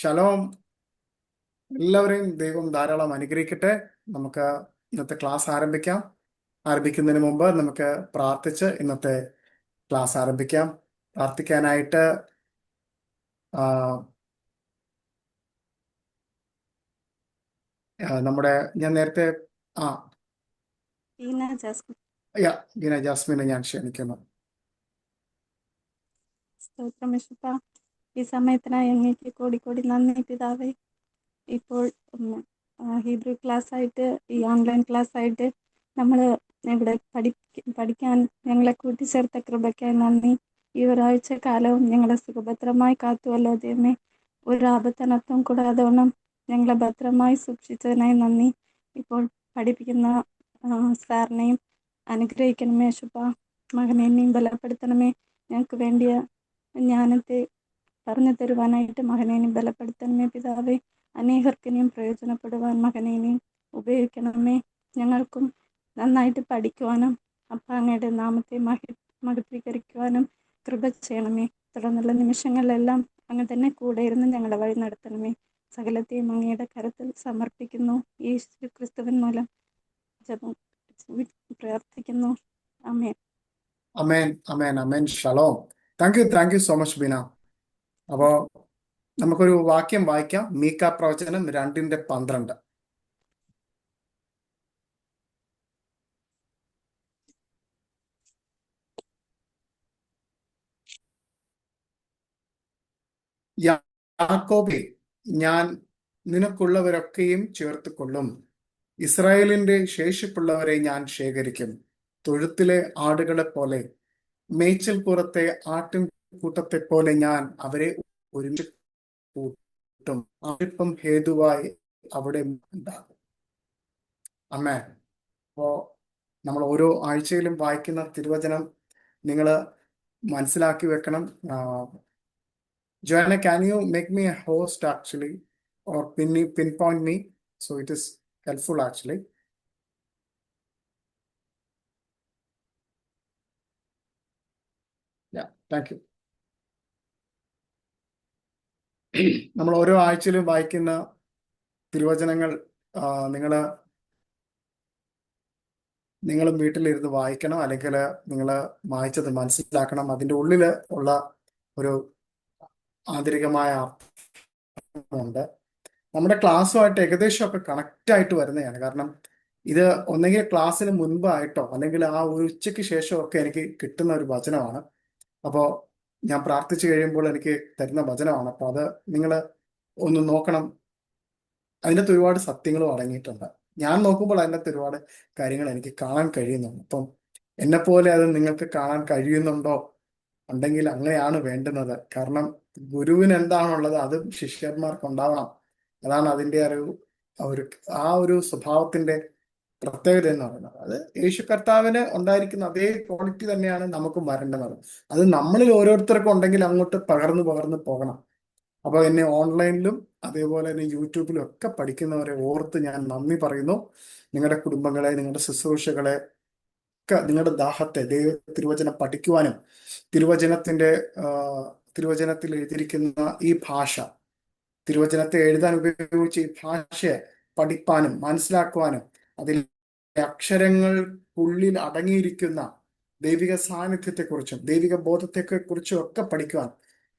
Shalom. എല്ലാവരെയും ദൈവം ധാരാളം അനുഗ്രഹിക്കട്ടെ. നമുക്ക് ഇന്നത്തെ ക്ലാസ് ആരംഭിക്കാം. ആരംഭിക്കുന്നതിന് മുമ്പ് നമുക്ക് പ്രാർത്ഥിച്ച് ഇന്നത്തെ ക്ലാസ് ആരംഭിക്കാം. പ്രാർത്ഥിക്കാനായിട്ട് നമ്മുടെ ഞാൻ നേരത്തെ ആ ബീന ജാസ്മിനെ ഞാൻ ക്ഷണിക്കുന്നു. സ്തോത്രം യേശുപ്പാ. ഈ സമയത്തിനായി അങ്ങേക്ക് കോടി കോടി നന്ദി പിതാവേ. ഇപ്പോൾ ഹീബ്രു ക്ലാസ് ആയിട്ട് ഈ ഓൺലൈൻ ക്ലാസ് ആയിട്ട് നമ്മൾ ഇവിടെ പഠിക്കാൻ ഞങ്ങളെ കൂട്ടിച്ചേർത്ത കൃപയ്ക്കായി നന്ദി. ഈ ഒരാഴ്ച കാലവും ഞങ്ങളെ സുഖഭദ്രമായി കാത്തുവല്ലോ ദൈവമേ. ഒരു ആപത്തനത്വം കൂടാതെ വണ്ണം ഞങ്ങളെ ഭദ്രമായി സൂക്ഷിച്ചതിനായി നന്ദി. ഇപ്പോൾ പഠിപ്പിക്കുന്ന സാറിനെയും അനുഗ്രഹിക്കണമേ യേശുപ്പാ. മകനെയും ബലപ്പെടുത്തണമേ. ഞങ്ങൾക്ക് വേണ്ടിയ ജ്ഞാനത്തെ പറഞ്ഞു തരുവാനായിട്ട് മകനേനെയും ബലപ്പെടുത്തണമേ പിതാവേ. അനേകർക്കിനെയും പ്രയോജനപ്പെടുവാൻ മകനേനെയും ഉപയോഗിക്കണമേ. ഞങ്ങൾക്കും നന്നായിട്ട് പഠിക്കുവാനും അങ്ങയുടെ നാമത്തെ മഹത്വീകരിക്കുവാനും കൃപ ചെയ്യണമേ. തുടർന്നുള്ള നിമിഷങ്ങളിലെല്ലാം അങ്ങ് തന്നെ കൂടെ ഇരുന്ന് ഞങ്ങളെ വഴി നടത്തണമേ. സകലത്തെയും അങ്ങയുടെ കരത്തിൽ സമർപ്പിക്കുന്നു. യേശു ക്രിസ്തുവിൻ മൂലം പ്രാർത്ഥിക്കുന്നു. ആമേൻ. അമേൻ, അമേൻ, അമേൻ. ഷലോം. Thank you so much Beena. അപ്പോ നമുക്കൊരു വാക്യം വായിക്കാം. മീക്ക പ്രവചനം 2:12. യാക്കോബേ, ഞാൻ നിനക്കുള്ളവരൊക്കെയും ചേർത്തുകൊള്ളും. ഇസ്രായേലിന്റെ ശേഷിപ്പുള്ളവരെ ഞാൻ ശേഖരിക്കും. തൊഴുത്തിലെ ആടുകളെ പോലെ, മേച്ചിൽ പുറത്തെ ആട്ടിൻ കൂട്ടത്തെ പോലെ ഞാൻ അവരെ ഒരുമിച്ച് കൂട്ടും. അല്പം ഹേതുവായി അവിടെ ഉണ്ടാകും. അമ്മേ, അപ്പോ നമ്മൾ ഓരോ ആഴ്ചയിലും വായിക്കുന്ന തിരുവചനം നിങ്ങൾ മനസ്സിലാക്കി വെക്കണം. Joanna, can you make me a host actually, or pinpoint me? So it is helpful actually. Yeah, thank you. നമ്മൾ ഓരോ ആഴ്ചയിലും വായിക്കുന്ന തിരുവചനങ്ങൾ നിങ്ങളും വീട്ടിലിരുന്ന് വായിക്കണം, അല്ലെങ്കിൽ നിങ്ങൾ വായിച്ചത് മനസ്സിലാക്കണം. അതിൻ്റെ ഉള്ളിൽ ഉള്ള ഒരു ആന്തരികമായ അർത്ഥമുണ്ട്. നമ്മുടെ ക്ലാസ്സുമായിട്ട് ഏകദേശമൊക്കെ കണക്റ്റ് ആയിട്ട് വരുന്നതാണ്. കാരണം ഇത് ഒന്നെങ്കിൽ ക്ലാസ്സിന് മുൻപായിട്ടോ അല്ലെങ്കിൽ ആ ഒരു ഉച്ചയ്ക്ക് ശേഷമൊക്കെ എനിക്ക് കിട്ടുന്ന ഒരു വചനമാണ്. അപ്പോൾ ഞാൻ പ്രാർത്ഥിച്ചു കഴിയുമ്പോൾ എനിക്ക് തരുന്ന വചനമാണ്. അപ്പോൾ അത് നിങ്ങൾ ഒന്ന് നോക്കണം. അതിനകത്ത് ഒരുപാട് സത്യങ്ങളും അടങ്ങിയിട്ടുണ്ട്. ഞാൻ നോക്കുമ്പോൾ അതിനകത്ത് ഒരുപാട് കാര്യങ്ങൾ എനിക്ക് കാണാൻ കഴിയുന്നുണ്ട്. അപ്പം എന്നെപ്പോലെ അത് നിങ്ങൾക്ക് കാണാൻ കഴിയുന്നുണ്ടോ? ഉണ്ടെങ്കിൽ അങ്ങനെയാണ് വേണ്ടുന്നത്. കാരണം ഗുരുവിന് എന്താണുള്ളത് അത് ശിഷ്യന്മാർക്ക് ഉണ്ടാവണം. അതാണ് അതിൻ്റെ ആ ഒരു സ്വഭാവത്തിന്റെ പ്രത്യേകത എന്ന് പറയുന്നത്. അത് യേശു കർത്താവിന് ഉണ്ടായിരിക്കുന്ന അതേ ക്വാളിറ്റി തന്നെയാണ് നമുക്കും വരേണ്ടത്. അത് നമ്മളിൽ ഓരോരുത്തർക്കും ഉണ്ടെങ്കിൽ അങ്ങോട്ട് പകർന്നു പോകണം. അപ്പോൾ എന്നെ ഓൺലൈനിലും അതേപോലെ തന്നെ യൂട്യൂബിലും ഒക്കെ പഠിക്കുന്നവരെ ഓർത്ത് ഞാൻ നന്ദി പറയുന്നു. നിങ്ങളുടെ കുടുംബങ്ങളെ, നിങ്ങളുടെ ശുശ്രൂഷകളെ ഒക്കെ, നിങ്ങളുടെ ദാഹത്തെ തിരുവചനം പഠിക്കുവാനും തിരുവചനത്തിൽ എഴുതിയിരിക്കുന്ന ഈ ഭാഷ, തിരുവചനത്തെ എഴുതാൻ ഉപയോഗിച്ച ഈ ഭാഷയെ പഠിപ്പാനും മനസ്സിലാക്കുവാനും അതിൽ അക്ഷരങ്ങൾക്കുള്ളിൽ അടങ്ങിയിരിക്കുന്ന ദൈവിക സാന്നിധ്യത്തെക്കുറിച്ചും ദൈവിക ബോധത്തെക്കുറിച്ചും ഒക്കെ പഠിക്കുവാൻ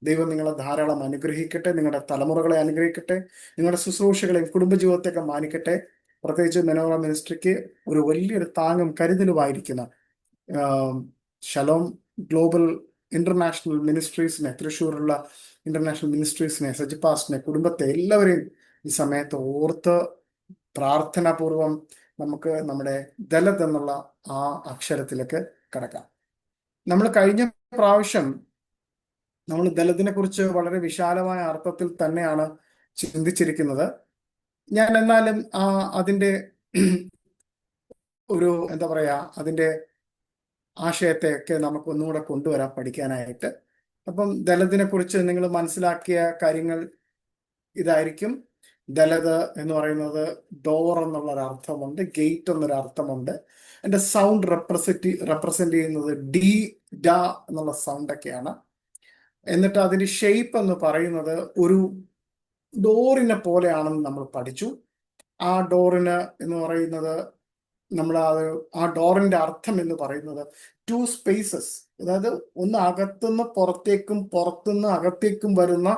ദൈവം നിങ്ങളെ ധാരാളം അനുഗ്രഹിക്കട്ടെ. നിങ്ങളുടെ തലമുറകളെ അനുഗ്രഹിക്കട്ടെ. നിങ്ങളുടെ ശുശ്രൂഷകളെയും കുടുംബജീവിതത്തെയൊക്കെ മാനിക്കട്ടെ. പ്രത്യേകിച്ച് മെനോറ മിനിസ്ട്രിക്ക് ഒരു വലിയൊരു താങ്ങും കരുതലുമായിരിക്കുന്ന ഷലോം ഗ്ലോബൽ ഇന്റർനാഷണൽ മിനിസ്ട്രീസിനെ, തൃശ്ശൂരുള്ള ഇന്റർനാഷണൽ മിനിസ്ട്രീസിനെ, സജിപാസിനെ, കുടുംബത്തെ എല്ലാവരെയും ഈ സമയത്ത് ഓർത്ത് പ്രാർത്ഥനാപൂർവം നമുക്ക് നമ്മുടെ ദലത് എന്നുള്ള ആ അക്ഷരത്തിലേക്ക് കടക്കാം. നമ്മൾ കഴിഞ്ഞ പ്രാവശ്യം നമ്മൾ ദലത്തിനെ കുറിച്ച് വളരെ വിശാലമായ അർത്ഥത്തിൽ തന്നെയാണ് ചിന്തിച്ചിരിക്കുന്നത്. ഞാൻ എന്നാലും അതിൻ്റെ ഒരു എന്താ പറയാ, അതിൻ്റെ ആശയത്തെയൊക്കെ നമുക്ക് ഒന്നുകൂടെ കൊണ്ടുവരാം പഠിക്കാനായിട്ട്. അപ്പം ദലത്തിനെ കുറിച്ച് നിങ്ങൾ മനസ്സിലാക്കിയ കാര്യങ്ങൾ ഇതായിരിക്കും. ദലത് എന്ന് പറയുന്നത് ഡോർ എന്നുള്ളൊരു അർത്ഥമുണ്ട്, ഗേറ്റ് എന്നൊരു അർത്ഥമുണ്ട്. അതിന്റെ സൗണ്ട് റെപ്രസെന്റ് ചെയ്യുന്നത് ഡി ഡ എന്നുള്ള സൗണ്ടൊക്കെയാണ്. എന്നിട്ട് അതിന്റെ ഷേപ്പ് എന്ന് പറയുന്നത് ഒരു ഡോറിനെ പോലെയാണെന്ന് നമ്മൾ പഠിച്ചു. ആ ഡോറിന് എന്ന് പറയുന്നത് നമ്മൾ ആ ഡോറിന്റെ അർത്ഥം എന്ന് പറയുന്നത് ടു സ്പേസസ്, അതായത് ഒന്ന് അകത്തുനിന്ന് പുറത്തേക്കും പുറത്തുനിന്ന് അകത്തേക്കും വരുന്ന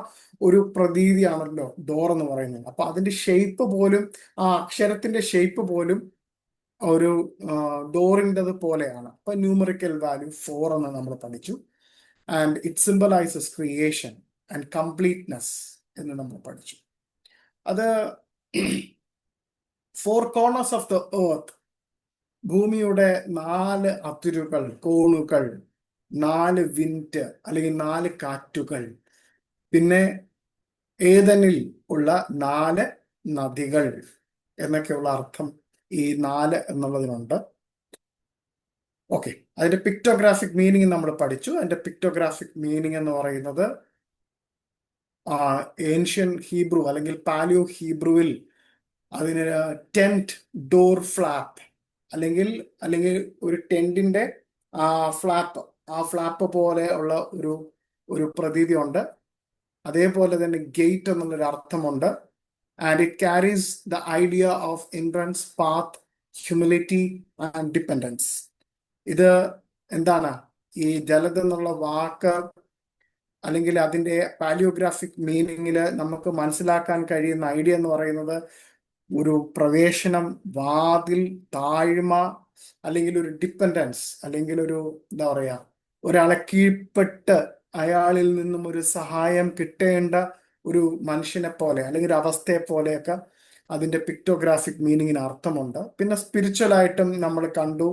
ഒരു പ്രതീതിയാണല്ലോ ഡോർ എന്ന് പറയുന്നത്. അപ്പൊ അതിന്റെ ഷേപ്പ് പോലും, ആ അക്ഷരത്തിന്റെ ഷേപ്പ് പോലും ഒരു ഡോറിൻ്റെത് പോലെയാണ്. അപ്പൊ ന്യൂമറിക്കൽ വാല്യൂ 4 എന്ന് നമ്മൾ പഠിച്ചു. And it symbolizes creation and completeness എന്ന് നമ്മൾ പഠിച്ചു. അത് four corners of the earth, ഭൂമിയുടെ 4 അതിരുകൾ, കോണുകൾ, 4 വിൻഡ് അല്ലെങ്കിൽ 4 കാറ്റുകൾ, പിന്നെ ഏതനിൽ ഉള്ള 4 നദികൾ എന്നൊക്കെയുള്ള അർത്ഥം ഈ 4 എന്നുള്ളതിനുണ്ട്. ഓക്കെ, അതിന്റെ പിക്ടോഗ്രാഫിക് മീനിങ് നമ്മൾ പഠിച്ചു. അതിന്റെ പിക്ടോഗ്രാഫിക് മീനിങ് എന്ന് പറയുന്നത് ഏൻഷ്യൻ ഹീബ്രു അല്ലെങ്കിൽ പാലിയോ ഹീബ്രുവിൽ അതിന് ടെന്റ് ഡോർ ഫ്ലാപ്പ് അല്ലെങ്കിൽ അല്ലെങ്കിൽ ഒരു ടെന്റിന്റെ ഫ്ലാപ്പ് പോലെ ഉള്ള ഒരു പ്രതീതി ഉണ്ട്. അതേപോലെ തന്നെ ഗേറ്റ് എന്നുള്ളൊരു അർത്ഥമുണ്ട്. And it carries the idea of entrance, path, humility and dependence. ഇത് എന്താണ്? ഈ ജലദ് എന്നുള്ള വാക്ക് അല്ലെങ്കിൽ അതിന്റെ പാലിയോഗ്രാഫിക് മീനിങ്ങിൽ നമുക്ക് മനസ്സിലാക്കാൻ കഴിയുന്ന ഐഡിയ എന്ന് പറയുന്നത് ഒരു പ്രവേശനം, വാതിൽ, താഴ്മ, അല്ലെങ്കിൽ ഒരു ഡിപ്പെൻഡൻസ്, അല്ലെങ്കിൽ ഒരു എന്താ പറയാ, ഒരാളെ കീഴ്പ്പെട്ട് അയാളിൽ നിന്നും ഒരു സഹായം കിട്ടേണ്ട ഒരു മനുഷ്യനെ പോലെ അല്ലെങ്കിൽ ഒരു അവസ്ഥയെ പോലെയൊക്കെ അതിന്റെ പിക്ടോഗ്രാഫിക് മീനിങ്ങിന് അർത്ഥമുണ്ട്. പിന്നെ സ്പിരിച്വൽ ആയിട്ടും നമ്മൾ കണ്ടു.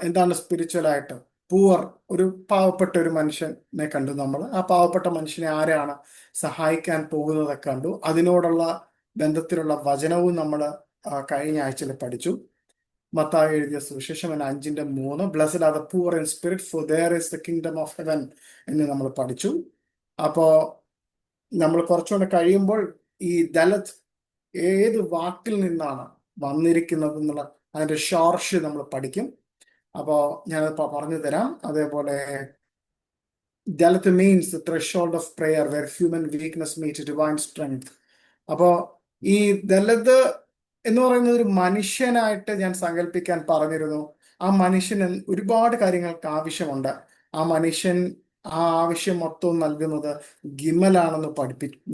എന്താണ് സ്പിരിച്വൽ ആയിട്ട്? പൂവർ, ഒരു പാവപ്പെട്ട ഒരു മനുഷ്യനെ കണ്ടു നമ്മൾ. ആ പാവപ്പെട്ട മനുഷ്യനെ ആരാണ് സഹായിക്കാൻ പോകുന്നതൊക്കെ കണ്ടു. അതിനോടുള്ള ബന്ധത്തിലുള്ള വചനവും നമ്മൾ കഴിഞ്ഞ ആഴ്ചയിൽ പഠിച്ചു. മത്തായി എഴുതിയ സുവിശേഷം 5:3, blessed are the poor in spirit for their is the kingdom of heaven എന്ന് നമ്മൾ പഠിച്ചു. അപ്പോ നമ്മൾ കുറച്ചുകൂടെ കഴിയുമ്പോൾ ഈ ദലത് ഏത് വാക്കിൽ നിന്നാണ് വന്നിരിക്കുന്നത് എന്നുള്ള അതിന്റെ ഷോർഷ് നമ്മൾ പഠിക്കും. അപ്പോ ഞാനത് പറഞ്ഞു തരാം. അതേപോലെ dalet means the threshold of prayer where human weakness meet divine strength. അപ്പോ ഈ ദലത് എന്ന് പറയുന്നത് ഒരു മനുഷ്യനായിട്ട് ഞാൻ സങ്കല്പിക്കാൻ പറഞ്ഞിരുന്നു. ആ മനുഷ്യന് ഒരുപാട് കാര്യങ്ങൾക്ക് ആവശ്യമുണ്ട്. ആ മനുഷ്യൻ ആ ആവശ്യം മൊത്തവും നൽകുന്നത് ഗിമലാണെന്ന്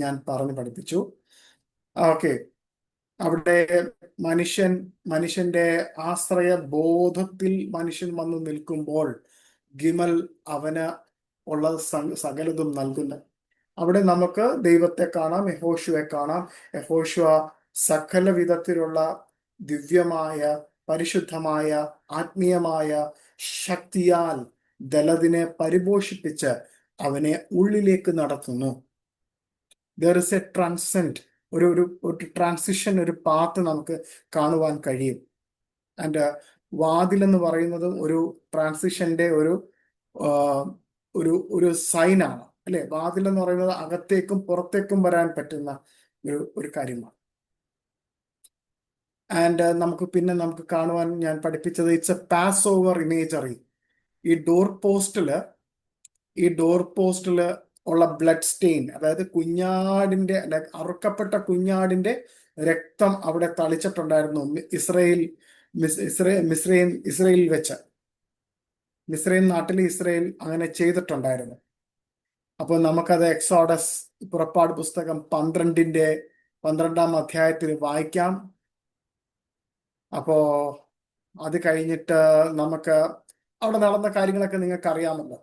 ഞാൻ പഠിപ്പിച്ചു. ഓക്കെ, അവിടെ മനുഷ്യന്റെ ആശ്രയ ബോധത്തിൽ മനുഷ്യൻ വന്ന് നിൽക്കുമ്പോൾ ഗിമൽ അവന് ഉള്ളത് സകലതും നൽകുന്നു. അവിടെ നമുക്ക് ദൈവത്തെ കാണാം, യഹോശുവെ കാണാം. യഹോശുവ സകല വിധത്തിലുള്ള ദിവ്യമായ, പരിശുദ്ധമായ, ആത്മീയമായ ശക്തിയാൽ ദലതിനെ പരിപോഷിപ്പിച്ച് അവനെ ഉള്ളിലേക്ക് നടത്തുന്നു. ദർ ഇസ് എ ട്രാൻസെൻഡ്, ഒരു ട്രാൻസിഷൻ, ഒരു പാത്ത് നമുക്ക് കാണുവാൻ കഴിയും. ആൻഡ് വാതിൽ എന്ന് പറയുന്നത് ഒരു ട്രാൻസിഷന്റെ ഒരു സൈനാണ്, അല്ലെ? വാതിൽ എന്ന് പറയുന്നത് അകത്തേക്കും പുറത്തേക്കും വരാൻ പറ്റുന്ന ഒരു കാര്യമാണ്. ആൻഡ് നമുക്ക് കാണുവാൻ ഞാൻ പഠിപ്പിച്ചത് it's A pass over imagery. ഈ ഡോർ പോസ്റ്റില് ഉള്ള ബ്ലഡ് സ്റ്റെയിൻ, അതായത് കുഞ്ഞാടിന്റെ, അറുക്കപ്പെട്ട കുഞ്ഞാടിന്റെ രക്തം അവിടെ തളിച്ചിട്ടുണ്ടായിരുന്നു. ഇസ്രയേലിൽ വെച്ച്, മിസ്രൈം നാട്ടിൽ ഇസ്രയേൽ അങ്ങനെ ചെയ്തിട്ടുണ്ടായിരുന്നു. അപ്പോൾ നമുക്കത് എക്സോഡസ്, പുറപ്പാട് പുസ്തകം 12-ാം അധ്യായത്തിൽ വായിക്കാം. അപ്പോ അത് കഴിഞ്ഞിട്ട് നമുക്ക് അവിടെ നടന്ന കാര്യങ്ങളൊക്കെ നിങ്ങൾക്ക് അറിയാമല്ലോ.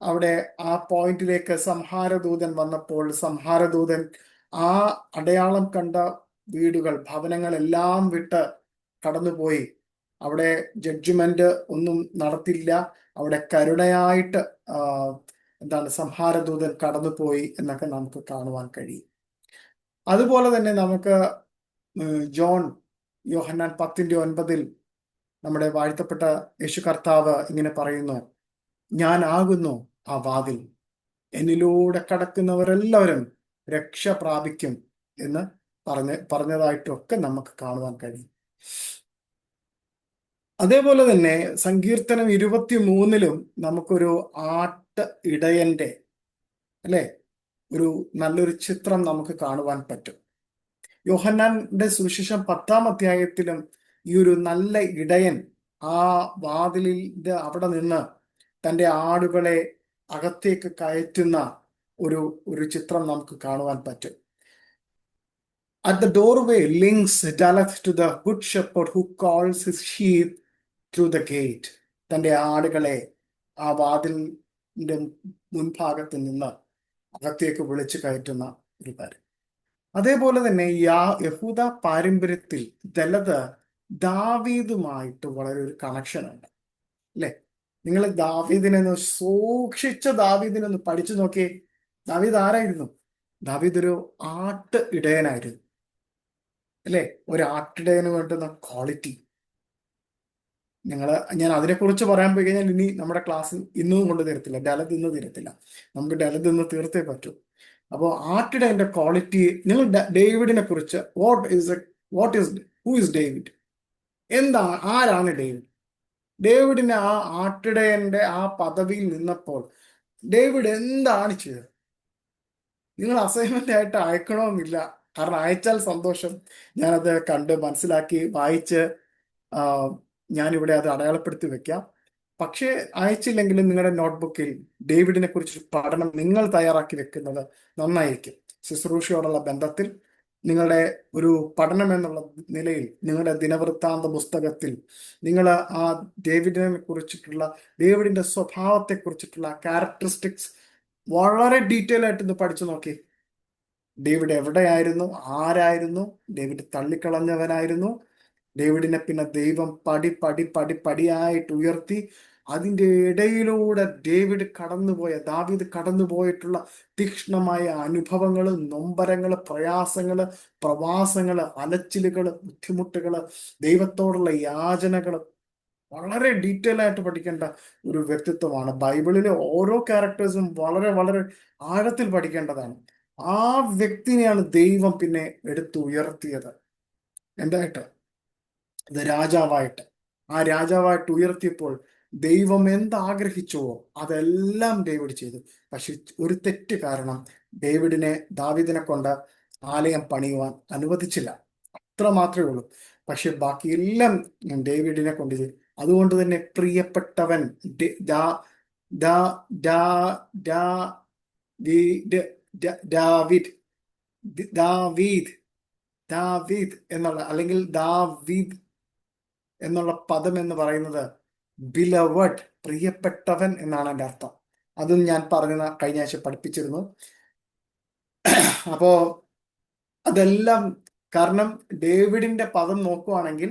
അവിടെ ആ പോയിന്റിലേക്ക് സംഹാരദൂതൻ വന്നപ്പോൾ സംഹാരദൂതൻ ആ അടയാളം കണ്ട വീടുകൾ, ഭവനങ്ങളെല്ലാം വിട്ട് കടന്നുപോയി. അവിടെ ജഡ്ജ്മെന്റ് ഒന്നും നടത്തില്ല. അവിടെ കരുണയായിട്ട് സംഹാരദൂതൻ കടന്നുപോയി എന്നൊക്കെ നമുക്ക് കാണുവാൻ കഴിയും. അതുപോലെ തന്നെ നമുക്ക് യോഹന്നാൻ 10:9 നമ്മുടെ വാഴ്ത്തപ്പെട്ട യേശു കർത്താവ് ഇങ്ങനെ പറയുന്നു, ഞാൻ ആകുന്നു ആ വാതിൽ, എന്നിലൂടെ കടക്കുന്നവരെല്ലാവരും രക്ഷ പ്രാപിക്കും എന്ന് പറഞ്ഞതായിട്ടൊക്കെ നമുക്ക് കാണുവാൻ കഴിയും. അതേപോലെ തന്നെ സങ്കീർത്തനം 23-ലും നമുക്കൊരു ആട്ട് ഇടയന്റെ, അല്ലെ, ഒരു നല്ലൊരു ചിത്രം നമുക്ക് കാണുവാൻ പറ്റും. യോഹന്നാന്റെ സുവിശേഷം 10-ാം അധ്യായത്തിലും ഈ ഒരു നല്ല ഇടയൻ ആ വാതിലിന്റെ അവിടെ നിന്ന് തന്റെ ആടുകളെ അകത്തേക്ക് കയറ്റുന്ന ഒരു ഒരു ചിത്രം നമുക്ക് കാണുവാൻ പറ്റും. At the doorway links Daleth to the good shepherd who calls his sheep through the gate. തന്റെ ആടുകളെ ആ വാതിലിന്റെ മുൻഭാഗത്ത് നിന്ന് അകത്തേക്ക് വിളിച്ചു കയറ്റുന്ന ഒരു കാര്യം. അതേപോലെ തന്നെ യഹൂദ പാരമ്പര്യത്തിൽ ദലത് ദാവീദുമായിട്ട് വളരെ ഒരു കണക്ഷൻ ഉണ്ട്, അല്ലെ? നിങ്ങൾ ദാവീദിനെ സൂക്ഷിച്ച ദാവീദിനെ ഒന്ന് പഠിച്ചു നോക്കിയേ. ദാവീദ് ആരായിരുന്നു? ദാവീദ് ഒരു ആട്ട് ഇടയനായിരുന്നു, അല്ലെ? ഒരു ആട്ടിടയന് വേണ്ടുന്ന ക്വാളിറ്റി ഞാൻ അതിനെക്കുറിച്ച് പറയാൻ പോയി കഴിഞ്ഞാൽ ഇനി നമ്മുടെ ക്ലാസ് ഇന്നും കൊണ്ട് തീരത്തില്ല, ഡലത് ഇന്ന് തീരത്തില്ല. നമുക്ക് ഡലത് ഇന്ന് തീർത്തേ പറ്റൂ. അപ്പോൾ ആട്ടിടയന്റെ ക്വാളിറ്റി, നിങ്ങൾ ഡേവിഡിനെ കുറിച്ച് ഹു ഇസ് ഡേവിഡ്, ആരാണ് ഡേവിഡ്? ഡേവിഡിനെ ആ ആട്ടിടയന്റെ ആ പദവിയിൽ നിന്നപ്പോൾ ഡേവിഡ് എന്താണ് ചെയ്തത്? നിങ്ങൾ അസൈൻമെന്റ് ആയിട്ട് അയക്കണമെന്നില്ല, കാരണം അയച്ചാൽ സന്തോഷം. ഞാനത് കണ്ട് മനസ്സിലാക്കി വായിച്ച് ഞാനിവിടെ അത് അടയാളപ്പെടുത്തി വെക്കാം. പക്ഷേ അയച്ചില്ലെങ്കിലും നിങ്ങളുടെ നോട്ട്ബുക്കിൽ ഡേവിഡിനെ കുറിച്ച് പഠനം നിങ്ങൾ തയ്യാറാക്കി വെക്കുന്നത് നന്നായിരിക്കും. ശുശ്രൂഷയോടുള്ള ബന്ധത്തിൽ നിങ്ങളുടെ ഒരു പഠനം എന്നുള്ള നിലയിൽ നിങ്ങളുടെ ദിനവൃത്താന്ത പുസ്തകത്തിൽ നിങ്ങൾ ആ ഡേവിഡിന്റെ സ്വഭാവത്തെ കുറിച്ചിട്ടുള്ള ക്യാരക്ടറിസ്റ്റിക്സ് വളരെ ഡീറ്റെയിൽ ആയിട്ട് ഇന്ന് പഠിച്ചു നോക്കി. ഡേവിഡ് എവിടെയായിരുന്നു? ആരായിരുന്നു? ഡേവിഡ് തള്ളിക്കളഞ്ഞവനായിരുന്നു. ഡേവിഡിനെ പിന്നെ ദൈവം പടിയായിട്ട് ഉയർത്തി. അതിൻ്റെ ഇടയിലൂടെ ദാവീദ് കടന്നുപോയിട്ടുള്ള തീക്ഷ്ണമായ അനുഭവങ്ങള്, നൊമ്പരങ്ങള്, പ്രയാസങ്ങള്, പ്രവാസങ്ങള്, അലച്ചിലുകള്, ബുദ്ധിമുട്ടുകള്, ദൈവത്തോടുള്ള യാചനകള് വളരെ ഡീറ്റെയിൽ ആയിട്ട് പഠിക്കേണ്ട ഒരു വ്യക്തിത്വമാണ്. ബൈബിളിലെ ഓരോ ക്യാരക്ടേഴ്സും വളരെ വളരെ ആഴത്തിൽ പഠിക്കേണ്ടതാണ്. ആ വ്യക്തിനെയാണ് ദൈവം പിന്നെ ഉയർത്തിയത്. എന്തായിട്ട്? ഇത് രാജാവായിട്ട്. ആ രാജാവായിട്ട് ഉയർത്തിയപ്പോൾ ദൈവം എന്താഗ്രഹിച്ചുവോ അതെല്ലാം ഡേവിഡ് ചെയ്തു. പക്ഷെ ഒരു തെറ്റ് കാരണം ദാവീദിനെ കൊണ്ട് ആലയം പണിയുവാൻ അനുവദിച്ചില്ല. അത്ര മാത്രമേ ഉള്ളൂ. പക്ഷെ ബാക്കിയെല്ലാം ഡേവിഡിനെ കൊണ്ട് ചെയ്തു. അതുകൊണ്ട് തന്നെ പ്രിയപ്പെട്ടവൻ ദാവീദ് ദാവീദ് എന്നുള്ള അല്ലെങ്കിൽ ദാവീദ് എന്നുള്ള പദം എന്ന് പറയുന്നത് ബിലവഡ്, പ്രിയപ്പെട്ടവൻ എന്നാണ് എൻ്റെ അർത്ഥം. അതും ഞാൻ കഴിഞ്ഞ ആഴ്ച പഠിപ്പിച്ചിരുന്നു. അപ്പോ അതെല്ലാം കാരണം ഡേവിഡിന്റെ പദം നോക്കുവാണെങ്കിൽ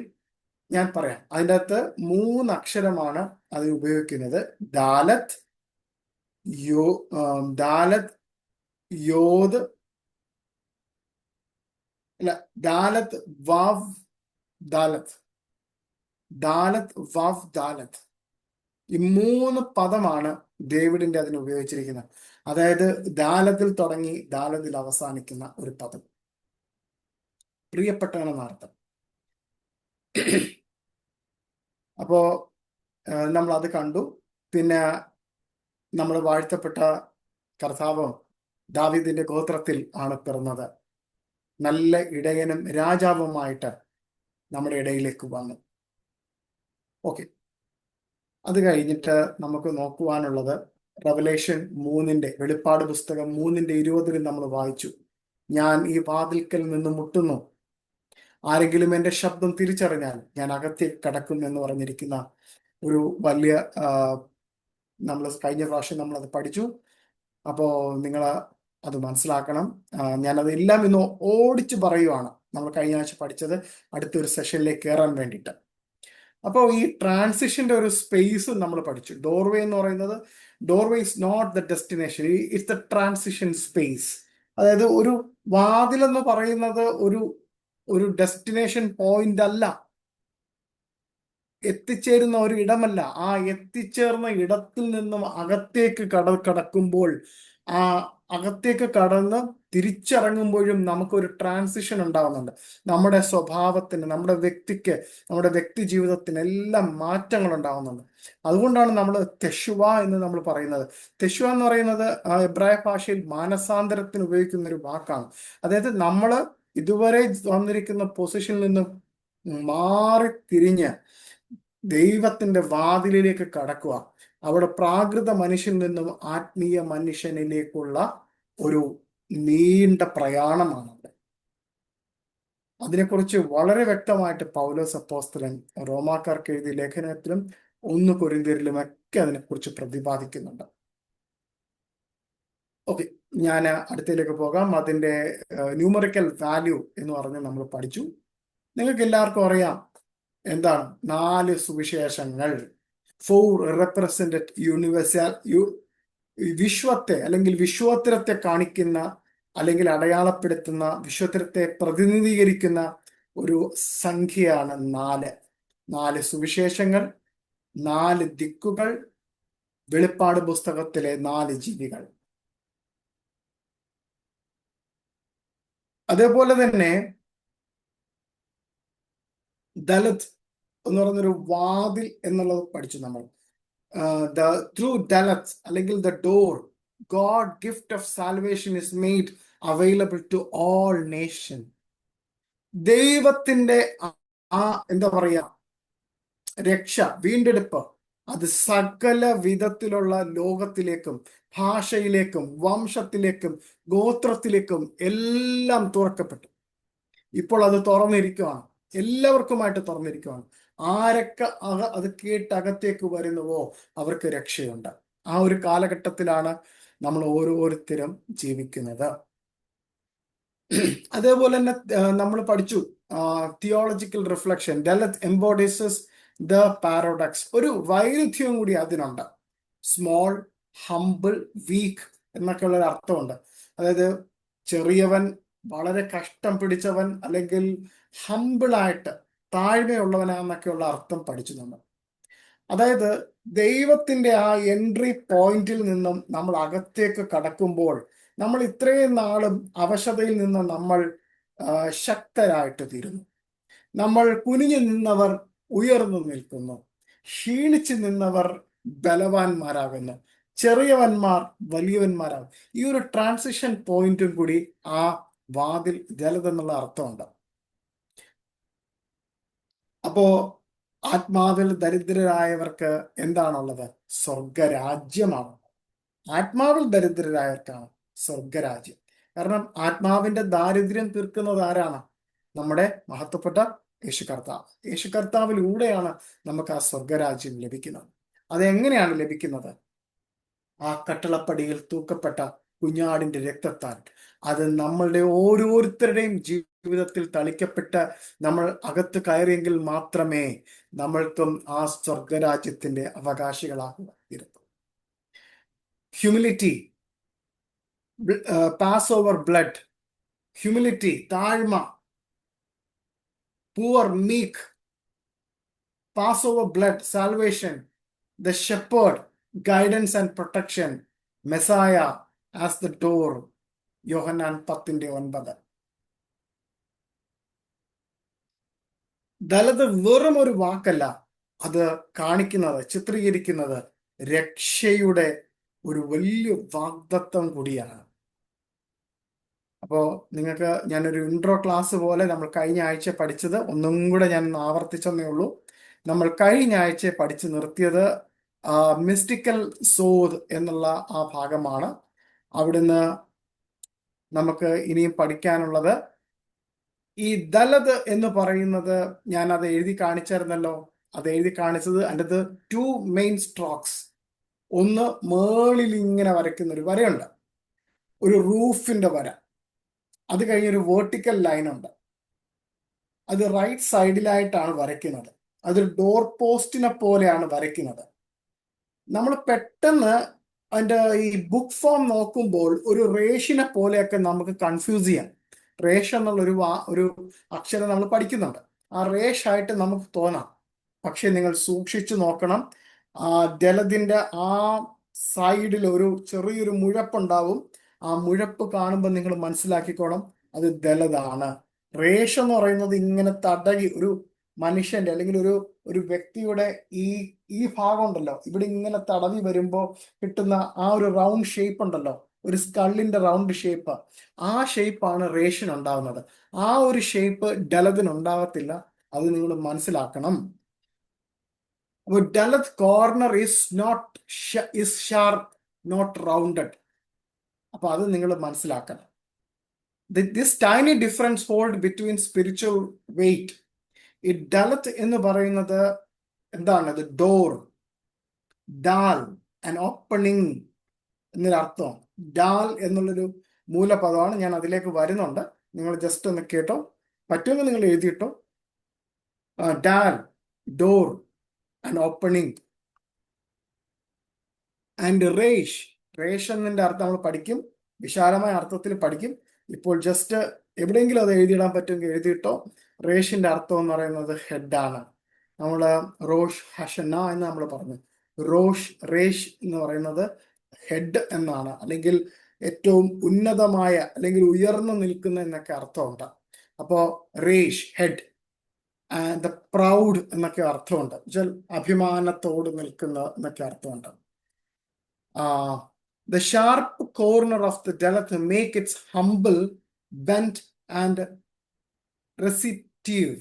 ഞാൻ പറയാം, അതിൻ്റെ അകത്ത് 3 അക്ഷരമാണ് അത് ഉപയോഗിക്കുന്നത്. ദാലത്ത്, യോദ്, അല്ല, ദാലത്ത് വാവ് ദാലത്ത്, വാവ് ദാലത്ത്. ഈ 3 പദമാണ് ഡേവിഡിന്റെ അതിന് ഉപയോഗിച്ചിരിക്കുന്നത്. അതായത് ദാലത്തിൽ തുടങ്ങി ദാലത്തിൽ അവസാനിക്കുന്ന ഒരു പദം, പ്രിയപ്പെട്ടവനെന്ന അർത്ഥം. അപ്പോ നമ്മൾ അത് കണ്ടു. പിന്നെ നമ്മൾ വാഴ്ത്തപ്പെട്ട കർത്താവ് ദാവീദിന്റെ ഗോത്രത്തിൽ ആണ് പിറന്നത്. നല്ല ഇടയനും രാജാവുമായിട്ട് നമ്മുടെ ഇടയിലേക്ക് വന്നു. ഓക്കെ, അത് കഴിഞ്ഞിട്ട് നമുക്ക് നോക്കുവാനുള്ളത് റെവലേഷൻ 3 വെളിപ്പാട് പുസ്തകം 3:20 നമ്മൾ വായിച്ചു. ഞാൻ ഈ വാതിൽക്കൽ നിന്ന് മുട്ടുന്നു, ആരെങ്കിലും എൻ്റെ ശബ്ദം തിരിച്ചറിഞ്ഞാൽ ഞാൻ അകത്തേക്ക് കടക്കും എന്ന് പറഞ്ഞിരിക്കുന്ന ഒരു വലിയ നമ്മൾ കഴിഞ്ഞ പ്രാവശ്യം നമ്മളത് പഠിച്ചു. അപ്പോൾ നിങ്ങൾ അത് മനസ്സിലാക്കണം. ഞാനത് എല്ലാം ഇന്ന് ഓടിച്ചു പറയുവാണ്. നമ്മൾ കഴിഞ്ഞ ആഴ്ച പഠിച്ചത് അടുത്തൊരു സെഷനിലേക്ക് കയറാൻ വേണ്ടിയിട്ട്. അപ്പോൾ ഈ ട്രാൻസിഷന്റെ ഒരു സ്പേസ് നമ്മൾ പഠിച്ചു. ഡോർവേ എന്ന് പറയുന്നത്, doorway is not the destination, it's the transition space. അതായത് ഒരു വാതിൽ എന്ന് പറയുന്നത് ഒരു ഡെസ്റ്റിനേഷൻ പോയിന്റ് അല്ല, എത്തിച്ചേരുന്ന ഒരു ഇടമല്ല. ആ എത്തിച്ചേർന്ന ഇടത്തിൽ നിന്നും അകത്തേക്ക് കടക്കുമ്പോൾ ആ അകത്തേക്ക് കടന്ന് തിരിച്ചിറങ്ങുമ്പോഴും നമുക്കൊരു ട്രാൻസിഷൻ ഉണ്ടാവുന്നുണ്ട്. നമ്മുടെ സ്വഭാവത്തിന്, നമ്മുടെ വ്യക്തിക്ക്, നമ്മുടെ വ്യക്തി ജീവിതത്തിന് എല്ലാം മാറ്റങ്ങൾ ഉണ്ടാവുന്നുണ്ട്. അതുകൊണ്ടാണ് നമ്മൾ തെശുവ എന്ന് നമ്മൾ പറയുന്നത്. തെശുവ എന്ന് പറയുന്നത് എബ്രായ ഭാഷയിൽ മാനസാന്തരത്തിന് ഉപയോഗിക്കുന്ന ഒരു വാക്കാണ്. അതായത് നമ്മൾ ഇതുവരെ വന്നിരിക്കുന്ന പൊസിഷനിൽ നിന്നും മാറി തിരിഞ്ഞ് ദൈവത്തിന്റെ വാതിലിലേക്ക് കടക്കുക. അവിടെ പ്രാകൃത മനുഷ്യനിൽ നിന്നും ആത്മീയ മനുഷ്യനിലേക്കുള്ള ഒരു നീണ്ട പ്രയാണമാണ്. അതിനെക്കുറിച്ച് വളരെ വ്യക്തമായിട്ട് പൗലോസ് അപ്പോസ്തലൻ റോമാക്കാർക്ക് എഴുതിയ ലേഖനത്തിലും 1 കൊരിന്ത്യരിലുമൊക്കെ അതിനെക്കുറിച്ച് പ്രതിപാദിക്കുന്നുണ്ട്. ഓക്കെ, ഞാൻ അടുത്തതിലേക്ക് പോകാം. അതിന്റെ ന്യൂമറിക്കൽ വാല്യൂ എന്ന് പറഞ്ഞ് നമ്മൾ പഠിച്ചു. നിങ്ങൾക്ക് എല്ലാവർക്കും അറിയാം എന്താണ് 4 സുവിശേഷങ്ങൾ. 4 റെപ്രസെന്റഡ് യൂണിവേഴ്സൽ വിശ്വത്തെ അല്ലെങ്കിൽ വിശ്വോത്തരത്തെ കാണിക്കുന്ന അല്ലെങ്കിൽ അടയാളപ്പെടുത്തുന്ന, വിശ്വോത്തരത്തെ പ്രതിനിധീകരിക്കുന്ന ഒരു സംഖ്യയാണ് 4. 4 സുവിശേഷങ്ങൾ, 4 ദിക്കുകൾ, വെളിപ്പാട് പുസ്തകത്തിലെ 4 ജീവികൾ. അതേപോലെ തന്നെ ദലത് എന്ന് പറയുന്നൊരു വാതിൽ എന്നുള്ളത് പഠിച്ചു നമ്മൾ. ത്രൂ ദലത് അല്ലെങ്കിൽ the door, God gift of salvation is made available to all nation. ദൈവത്തിന്റെ എന്താ പറയാ രക്ഷ, വീണ്ടെടുപ്പ്, അത് സകല വിധത്തിലുള്ള ലോകത്തിലേക്കും, ഭാഷയിലേക്കും, വംശത്തിലേക്കും, ഗോത്രത്തിലേക്കും എല്ലാം തുറക്കപ്പെട്ടു. ഇപ്പോൾ അത് തുറന്നിരിക്കുകയാണ്, എല്ലാവർക്കുമായിട്ട് തുറന്നിരിക്കുകയാണ്. ആരൊക്കെ അത് കേട്ട് അകത്തേക്ക് വരുന്നുവോ അവർക്ക് രക്ഷയുണ്ട്. ആ ഒരു കാലഘട്ടത്തിലാണ് നമ്മൾ ഓരോരുത്തരും ജീവിക്കുന്നത്. അതേപോലെ തന്നെ നമ്മൾ പഠിച്ചു theological reflection. Dalet embodies the paradox. ഒരു വൈരുദ്ധ്യവും കൂടി അതിനുണ്ട്. സ്മോൾ, ഹംബിൾ, വീക്ക് എന്നൊക്കെയുള്ള ഒരു അർത്ഥമുണ്ട്. അതായത് ചെറിയവൻ, വളരെ കഷ്ടം പിടിച്ചവൻ, അല്ലെങ്കിൽ ഹംബിളായിട്ട് താഴ്മയുള്ളവനാന്നൊക്കെയുള്ള അർത്ഥം പഠിച്ചു നമ്മൾ. അതായത് ദൈവത്തിന്റെ ആ എൻട്രി പോയിന്റിൽ നിന്നും നമ്മൾ അകത്തേക്ക് കടക്കുമ്പോൾ നമ്മൾ ഇത്രയും നാളും അവശതയിൽ നിന്ന് നമ്മൾ ശക്തരായിട്ട് തീരുന്നു. നമ്മൾ കുനിഞ്ഞു നിന്നവർ ഉയർന്നു നിൽക്കുന്നു, ക്ഷീണിച്ചു നിന്നവർ ബലവാന്മാരാകുന്നു, ചെറിയവന്മാർ വലിയവന്മാരാകും. ഈ ഒരു ട്രാൻസിഷൻ പോയിന്റും കൂടി ആ വാതിൽ ജലതെന്നുള്ള അർത്ഥമുണ്ട്. അപ്പോ ആത്മാവിൽ ദരിദ്രരായവർക്ക് എന്താണുള്ളത്? സ്വർഗരാജ്യമാണ്. ആത്മാവിൽ ദരിദ്രരായവർക്കാണ് സ്വർഗരാജ്യം. കാരണം ആത്മാവിന്റെ ദാരിദ്ര്യം തീർക്കുന്നത് ആരാണ്? നമ്മുടെ മഹത്വപ്പെട്ട യേശു കർത്താവ്. യേശു കർത്താവിലൂടെയാണ് നമുക്ക് ആ സ്വർഗരാജ്യം ലഭിക്കുന്നത്. അതെങ്ങനെയാണ് ലഭിക്കുന്നത്? ആ കട്ടളപ്പടിയിൽ തൂക്കപ്പെട്ട കുഞ്ഞാടിന്റെ രക്തത്താൽ. അത് നമ്മളുടെ ഓരോരുത്തരുടെയും ജീവിതത്തിൽ തളിക്കപ്പെട്ട് നമ്മൾ അകത്ത് കയറിയെങ്കിൽ മാത്രമേ നമ്മൾക്കും ആ സ്വർഗരാജ്യത്തിന്റെ അവകാശികളാകുക തീരത്തുള്ളൂ. Humility, pass over blood, humility, താഴ്മ, poor, meek, pass over blood, salvation, the shepherd, guidance and protection, messiah as the door. Yohannan 10:9. Dalet വെറും ഒരു വാക്കല്ല, അത് കാണിക്കുന്നത്, ചിത്രീകരിക്കുന്നത് രക്ഷയുടെ ഒരു വലിയ വാഗ്ദത്തം കൂടിയാണ്. അപ്പോൾ നിങ്ങൾക്ക് ഞാനൊരു ഇൻട്രോ ക്ലാസ് പോലെ നമ്മൾ കഴിഞ്ഞ ആഴ്ച പഠിച്ചത് ഒന്നും കൂടെ ഞാൻ ആവർത്തിച്ചെന്നേ ഉള്ളൂ. നമ്മൾ കഴിഞ്ഞ ആഴ്ച പഠിച്ചു നിർത്തിയത് മിസ്റ്റിക്കൽ സോഡ് എന്നുള്ള ആ ഭാഗമാണ്. അവിടുന്ന് നമുക്ക് ഇനിയും പഠിക്കാനുള്ളത് ഈ ദലത് എന്ന് പറയുന്നത്, ഞാൻ അത് എഴുതി കാണിച്ചായിരുന്നല്ലോ. അത് എഴുതി കാണിച്ചത് അതിൻ്റെ 2 മെയിൻ സ്ട്രോക്സ്. ഒന്ന് മേളിൽ ഇങ്ങനെ വരയ്ക്കുന്ന ഒരു വരയുണ്ട്, ഒരു റൂഫിന്റെ വര. അത് കഴിഞ്ഞൊരു വേർട്ടിക്കൽ ലൈൻ ഉണ്ട്, അത് റൈറ്റ് സൈഡിലായിട്ടാണ് വരയ്ക്കുന്നത്. അതൊരു ഡോർ പോസ്റ്റിനെ പോലെയാണ് വരയ്ക്കുന്നത്. നമ്മൾ പെട്ടെന്ന് അതിൻ്റെ ഈ ബുക്ക് ഫോം നോക്കുമ്പോൾ ഒരു റേഷിനെ പോലെയൊക്കെ നമുക്ക് കൺഫ്യൂസ് ചെയ്യാം. റേഷ് എന്നുള്ള ഒരു അക്ഷരം നമ്മൾ പഠിക്കുന്നുണ്ട്, ആ റേഷ് ആയിട്ട് നമുക്ക് തോന്നാം. പക്ഷെ നിങ്ങൾ സൂക്ഷിച്ചു നോക്കണം, ജലതിൻ്റെ ആ സൈഡിൽ ഒരു ചെറിയൊരു മുഴപ്പുണ്ടാവും. ആ മുഴപ്പ് കാണുമ്പോൾ നിങ്ങൾ മനസ്സിലാക്കിക്കോണം, അത് ദലതാണ്. റേഷ് എന്ന് പറയുന്നത് ഇങ്ങനെ തടകി ഒരു മനുഷ്യന്റെ അല്ലെങ്കിൽ ഒരു ഒരു വ്യക്തിയുടെ ഈ ഈ ഭാഗം ഉണ്ടല്ലോ, ഇവിടെ ഇങ്ങനെ തടവി വരുമ്പോൾ കിട്ടുന്ന ആ ഒരു റൗണ്ട് ഷേപ്പ് ഉണ്ടല്ലോ, ഒരു സ്കള്ളിന്റെ റൗണ്ട് ഷേപ്പ്, ആ ഷേപ്പാണ് റേഷൻ ഉണ്ടാകുന്നത്. ആ ഒരു ഷേപ്പ് ഡലതിന് ഉണ്ടാകത്തില്ല. അത് നിങ്ങൾ മനസ്സിലാക്കണം. Dalet corner is sharp, not rounded. അപ്പൊ അത് നിങ്ങൾ മനസ്സിലാക്കണം. This tiny difference hold between spiritual weight. ഈ ഡലത്ത് എന്ന് പറയുന്നത് എന്താണ്? ഡോർ, ഡാൽ, ആൻഡ് ഓപ്പണിംഗ് എന്നൊരർത്ഥം. ഡാൽ എന്നുള്ളൊരു മൂലപദമാണ്. ഞാൻ അതിലേക്ക് വരുന്നുണ്ട്, നിങ്ങൾ ജസ്റ്റ് ഒന്ന് കേട്ടോ, പറ്റുമെങ്കിൽ നിങ്ങൾ എഴുതിയിട്ടോ. Dal, door and opening. And റേഷ്, റേഷ് എന്നതിന്റെ അർത്ഥം നമ്മൾ പഠിക്കും, വിശാലമായ അർത്ഥത്തിൽ പഠിക്കും. ഇപ്പോൾ ജസ്റ്റ് എവിടെയെങ്കിലും അത് എഴുതിയിടാൻ പറ്റുമെങ്കിൽ എഴുതിയിട്ടോ. റേഷിന്റെ അർത്ഥം എന്ന് പറയുന്നത് ഹെഡാണ്. നമ്മൾ റോഷ് ഹഷന എന്ന് നമ്മൾ പറഞ്ഞു. റേഷ് എന്ന് പറയുന്നത് ഹെഡ് എന്നാണ്, അല്ലെങ്കിൽ ഏറ്റവും ഉന്നതമായ അല്ലെങ്കിൽ ഉയർന്നു നിൽക്കുന്ന എന്നൊക്കെ അർത്ഥമുണ്ട്. അപ്പോ റേഷ് ഹെഡ്, ദ പ്രൗഡ് എന്നൊക്കെ അർത്ഥമുണ്ട്. അഭിമാനത്തോട് നിൽക്കുന്ന എന്നൊക്കെ അർത്ഥമുണ്ട്. The sharp corner of the delath make its humble, bent and receptive.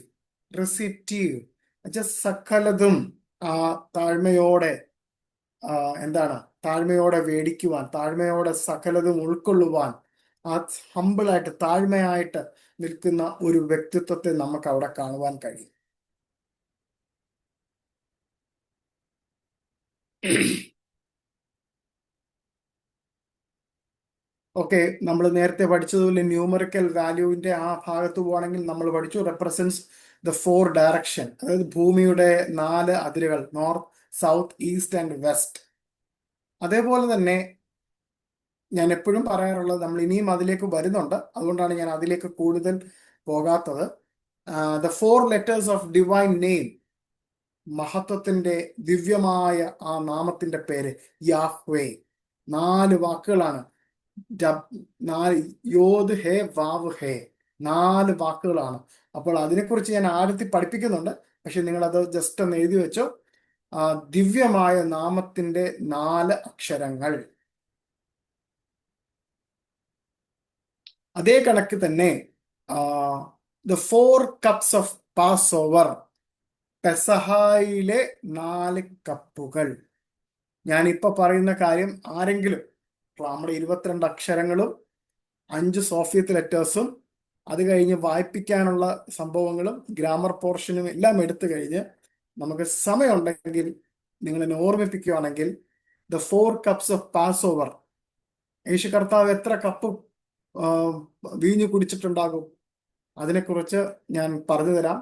സകലതും താഴ്മയോടെ, എന്താണ്, താഴ്മയോടെ വേടിക്കുവാൻ, താഴ്മയോടെ സകലതും ഉൾക്കൊള്ളുവാൻ, ആ ഹമ്പിളായിട്ട് താഴ്മയായിട്ട് നിൽക്കുന്ന ഒരു വ്യക്തിത്വത്തെ നമുക്ക് അവിടെ കാണുവാൻ കഴിയും. ഓക്കെ, നമ്മൾ നേരത്തെ പഠിച്ചതുപോലെ ന്യൂമറിക്കൽ വാല്യൂവിന്റെ ആ ഭാഗത്ത് പോവാണെങ്കിൽ നമ്മൾ പഠിച്ചു റെപ്രസെന്റ്സ് ദ 4 ഡയറക്ഷൻ, അതായത് ഭൂമിയുടെ 4 അതിരുകൾ, north, south, east and west. അതേപോലെ തന്നെ ഞാൻ എപ്പോഴും പറയാറുള്ളത്, നമ്മൾ ഇനിയും അതിലേക്ക് വരുന്നുണ്ട്, അതുകൊണ്ടാണ് ഞാൻ അതിലേക്ക് കൂടുതൽ പോകാത്തത്. The 4 letters of divine name, മഹത്വത്തിന്റെ ദിവ്യമായ ആ നാമത്തിന്റെ പേര് യാഹ്വേ. 4 വാക്കുകളാണ്. യോദ് ഹേ വാവ് ഹേ, 4 വാക്കുകളാണ്. അപ്പോൾ അതിനെക്കുറിച്ച് ഞാൻ ആഴത്തിൽ പഠിപ്പിക്കുന്നുണ്ട്, പക്ഷെ നിങ്ങൾ അത് ജസ്റ്റ് ഒന്ന് എഴുതി വെച്ചോ. ദിവ്യമായ നാമത്തിന്റെ 4 അക്ഷരങ്ങൾ. അതേ കണക്ക് തന്നെ the 4 cups of pass over, പെസഹായിലെ 4 കപ്പുകൾ. ഞാൻ ഇപ്പൊ പറയുന്ന കാര്യം ആരെങ്കിലും നമ്മുടെ 22 അക്ഷരങ്ങളും 5 സോഫിയത്ത് ലെറ്റേഴ്സും അത് കഴിഞ്ഞ് വായിപ്പിക്കാനുള്ള സംഭവങ്ങളും ഗ്രാമർ പോർഷനും എല്ലാം എടുത്തു കഴിഞ്ഞ് നമുക്ക് സമയമുണ്ടെങ്കിൽ നിങ്ങൾ എന്നെ ഓർമ്മിപ്പിക്കുകയാണെങ്കിൽ, the 4 cups of pass over, Yeshu കർത്താവ് എത്ര കപ്പ് വീഞ്ഞു കുടിച്ചിട്ടുണ്ടാകും? അതിനെക്കുറിച്ച് ഞാൻ പറഞ്ഞു തരാം.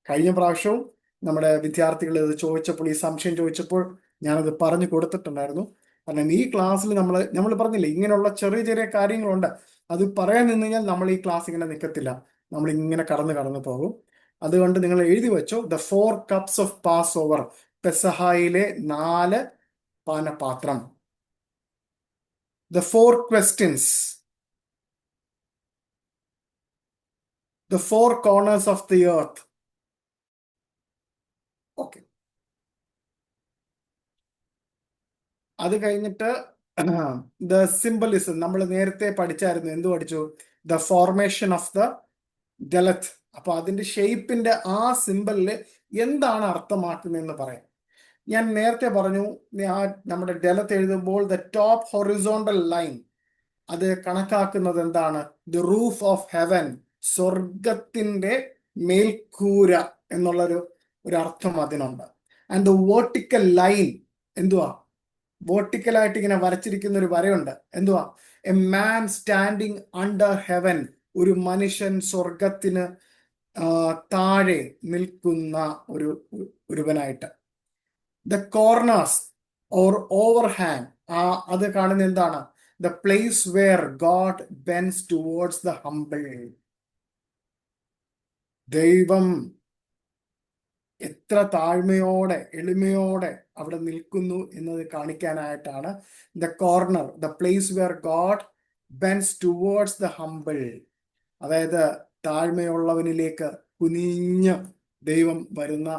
കഴിഞ്ഞ പ്രാവശ്യവും നമ്മുടെ വിദ്യാർത്ഥികൾ ഇത് ചോദിച്ചപ്പോൾ, ഈ സംശയം ചോദിച്ചപ്പോൾ ഞാനത് പറഞ്ഞു കൊടുത്തിട്ടുണ്ടായിരുന്നു. കാരണം ഈ ക്ലാസ്സിൽ നമ്മൾ പറഞ്ഞില്ലേ, ഇങ്ങനെയുള്ള ചെറിയ ചെറിയ കാര്യങ്ങളുണ്ട്. അത് പറയാൻ നിന്ന് കഴിഞ്ഞാൽ നമ്മൾ ഈ ക്ലാസ് ഇങ്ങനെ നിൽക്കത്തില്ല, നമ്മൾ ഇങ്ങനെ കടന്നു പോകും. അതുകൊണ്ട് നിങ്ങൾ എഴുതി വെച്ചോ, the 4 cups of pass over, പെസഹായിലെ 4 പാനപാത്രം. The 4 questions, the 4 corners of the earth. Okay, അത് കഴിഞ്ഞിട്ട് ദ സിംബലിസം നമ്മൾ നേരത്തെ പഠിച്ചായിരുന്നു. എന്ത് പഠിച്ചു? The formation of the dalet. അപ്പൊ അതിന്റെ ഷേപ്പിന്റെ ആ സിംബലില് എന്താണ് അർത്ഥമാക്കുന്നതെന്ന് പറയാം. ഞാൻ നേരത്തെ പറഞ്ഞു, നമ്മുടെ ഡലത്ത് എഴുതുമ്പോൾ ദ ടോപ്പ് ഹൊറിസോണ്ടൽ ലൈൻ, അത് കണക്കാക്കുന്നത് എന്താണ്? ദി റൂഫ് ഓഫ് ഹെവൻ, സ്വർഗത്തിന്റെ മേൽക്കൂര എന്നുള്ളൊരു അർത്ഥം അതിനുണ്ട്. ആൻഡ് ദ വേർട്ടിക്കൽ ലൈൻ എന്തുവാ? വേർട്ടിക്കലായിട്ട് ഇങ്ങനെ വരച്ചിരിക്കുന്ന ഒരു വരയുണ്ട്. എന്തുവാ? A man standing under heaven, ഒരു മനുഷ്യൻ സ്വർഗത്തിന് താഴെ നിൽക്കുന്ന ഒരുവനായിട്ട്. ദ കോർണേഴ്സ് ഓർ ഓവർഹാങ്, അത് കാണുന്ന എന്താണ്? The place where God bends towards the humble. ദൈവം എത്ര താഴ്മയോടെ എളിമയോടെ അവിടെ നിൽക്കുന്നു എന്നത് കാണിക്കാനായിട്ടാണ് the corner, the place where God bends towards the humble. അതായത് താഴ്മയുള്ളവനിലേക്ക് കുനിഞ്ഞ് ദൈവം വരുന്ന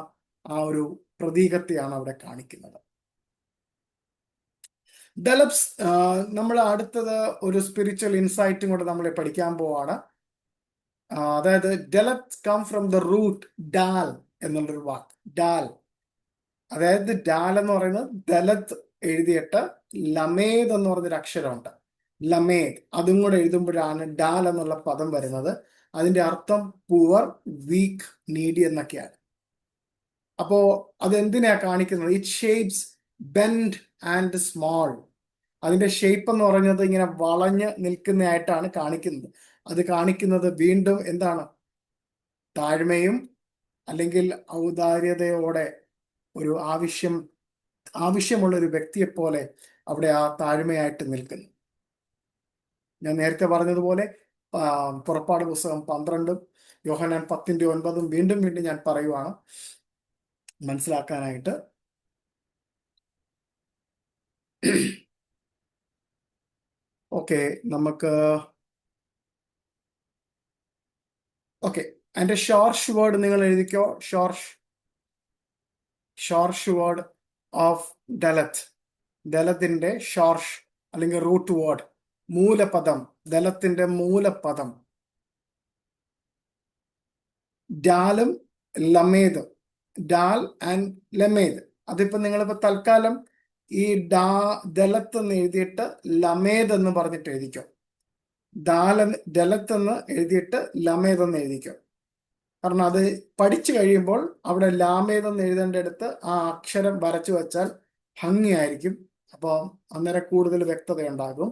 ആ ഒരു പ്രതീകത്തെയാണ് അവിടെ കാണിക്കുന്നത്. ഡെലപ്സ്, നമ്മൾ അടുത്തത് ഒരു സ്പിരിച്വൽ ഇൻസൈറ്റും കൂടെ നമ്മൾ പഠിക്കാൻ പോവാണ്. അതായത് ഡെലപ്സ് come from the root dal എന്നുള്ളൊരു വാക്ക്. ഡാൽ, അതായത് ഡാൽ എന്ന് പറയുന്നത് ദലത്ത് എഴുതിയിട്ട് ലമേദ് എന്ന് പറഞ്ഞൊരു അക്ഷരമുണ്ട്. ലമേദ്, അതും കൂടെ എഴുതുമ്പോഴാണ് ഡാൽ എന്നുള്ള പദം വരുന്നത്. അതിന്റെ അർത്ഥം പുവർ, വീക്ക്, നീഡി എന്നൊക്കെയാണ്. അപ്പോ അതെന്തിനാ കാണിക്കുന്നത്? It shapes bend and small. അതിന്റെ ഷേപ്പ് എന്ന് പറയുന്നത് ഇങ്ങനെ വളഞ്ഞ് നിൽക്കുന്നതായിട്ടാണ് കാണിക്കുന്നത്. അത് കാണിക്കുന്നത് വീണ്ടും എന്താണ്? താഴ്മയും അല്ലെങ്കിൽ ഔദാര്യതയോടെ ഒരു ആവശ്യമുള്ള ഒരു വ്യക്തിയെ പോലെ അവിടെ ആ താഴ്മയായിട്ട് നിൽക്കുന്നു. ഞാൻ നേരത്തെ പറഞ്ഞതുപോലെ പുറപ്പാട് പുസ്തകം 12, യോഹന്നാൻ 10:9 വീണ്ടും വീണ്ടും ഞാൻ പറയുവാണ് മനസ്സിലാക്കാനായിട്ട്. ഓക്കെ, നമുക്ക് അതിന്റെ ഷോർഷ് വേർഡ് നിങ്ങൾ എഴുതിക്കോ. ഷോർഷ് വേർഡ് ഓഫ് ദലത്ത്. ദലത്തിന്റെ ഷോർഷ് അല്ലെങ്കിൽ റൂട്ട് വേർഡ്, മൂലപദം, ദലത്തിന്റെ മൂലപദം ഡാലും ലമേദും. ഡാൽ ആൻഡ് ലമേദ്. അതിപ്പോ നിങ്ങളിപ്പോ തൽക്കാലം ഈ ദലത്ത് എന്ന് എഴുതിയിട്ട് ലമേദ് എന്ന് പറഞ്ഞിട്ട് എഴുതിക്കോ. ദലത്ത് എന്ന് എഴുതിയിട്ട് ലമേദ് എന്ന് എഴുതിക്കോ. കാരണം അത് പഠിച്ചു കഴിയുമ്പോൾ അവിടെ ലാമേദ് എന്ന് എഴുതേണ്ട അടുത്ത് ആ അക്ഷരം വരച്ചു വെച്ചാൽ ഭംഗിയായിരിക്കും. അപ്പോൾ അന്നേരം കൂടുതൽ വ്യക്തത ഉണ്ടാകും.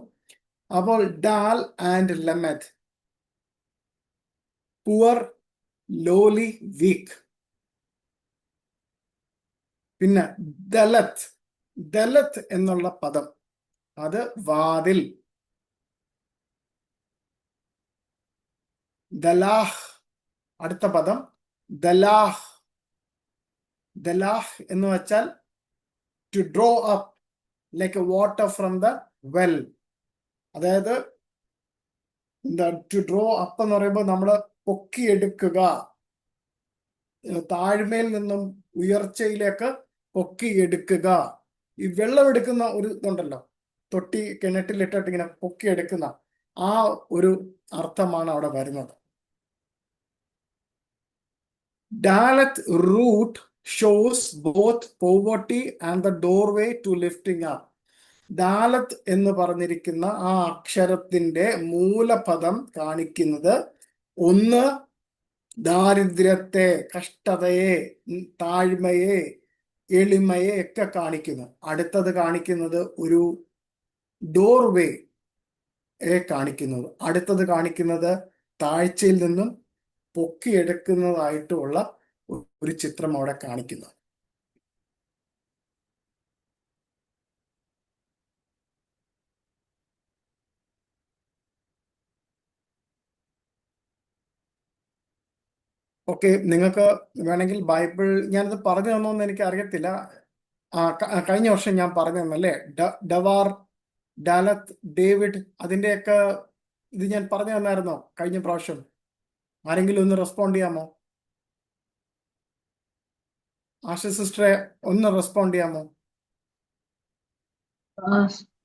അപ്പോൾ dal and ലമേദ്, poor, lowly, week. പിന്നെ ദലത്ത് എന്നുള്ള പദം, അത് വാതിൽ. ദലാഹ്, അടുത്ത പദം ദലാഹ്. ദലാഹ് എന്ന് വെച്ചാൽ to draw up like water from the well. അതായത് എന്താ ടു ഡ്രോ അപ്പ് എന്ന് പറയുമ്പോൾ നമ്മൾ പൊക്കിയെടുക്കുക, താഴ്മയിൽ നിന്നും ഉയർച്ചയിലേക്ക് പൊക്കിയെടുക്കുക. ഈ വെള്ളം എടുക്കുന്ന ഒരു ഇതുണ്ടല്ലോ, തൊട്ടി കിണറ്റിലിട്ടിട്ട് ഇങ്ങനെ പൊക്കിയെടുക്കുന്ന ആ ഒരു അർത്ഥമാണ് അവിടെ വരുന്നത്. Dalet root shows both poverty and the doorway to lifting up. Dalet എന്ന് പറഞ്ഞിരിക്കുന്ന ആ അക്ഷരത്തിന്റെ മൂലപദം കാണിക്കുന്നത് ഒന്ന് ദാരിദ്ര്യത്തെ, കഷ്ടതയെ, താഴ്മയെ, എളിമയെ ഒക്കെ കാണിക്കുന്നു. അടുത്തത് കാണിക്കുന്നത് ഒരു ഡോർവേ കാണിക്കുന്നത്. അടുത്തത് കാണിക്കുന്നത് താഴ്ചയിൽ നിന്നും പൊക്കിയെടുക്കുന്നതായിട്ടുള്ള ഒരു ചിത്രം അവിടെ കാണിക്കുന്നു. ഓക്കെ, നിങ്ങൾക്ക് വേണമെങ്കിൽ ബൈബിൾ ഞാനത് പറഞ്ഞു തന്നോന്ന് എനിക്ക് അറിയത്തില്ല. കഴിഞ്ഞ വർഷം ഞാൻ പറഞ്ഞു തന്നല്ലേ, ഡവാർ, ഡാലത്ത്, ഡേവിഡ്, അതിന്റെയൊക്കെ ഇത് ഞാൻ പറഞ്ഞു തന്നായിരുന്നോ കഴിഞ്ഞ പ്രാവശ്യം? ആരെങ്കിലും ഒന്ന് റെസ്പോണ്ട് ചെയ്യാമോ? ആശ സിസ്റ്ററെ ഒന്ന് റെസ്പോണ്ട് ചെയ്യാമോ?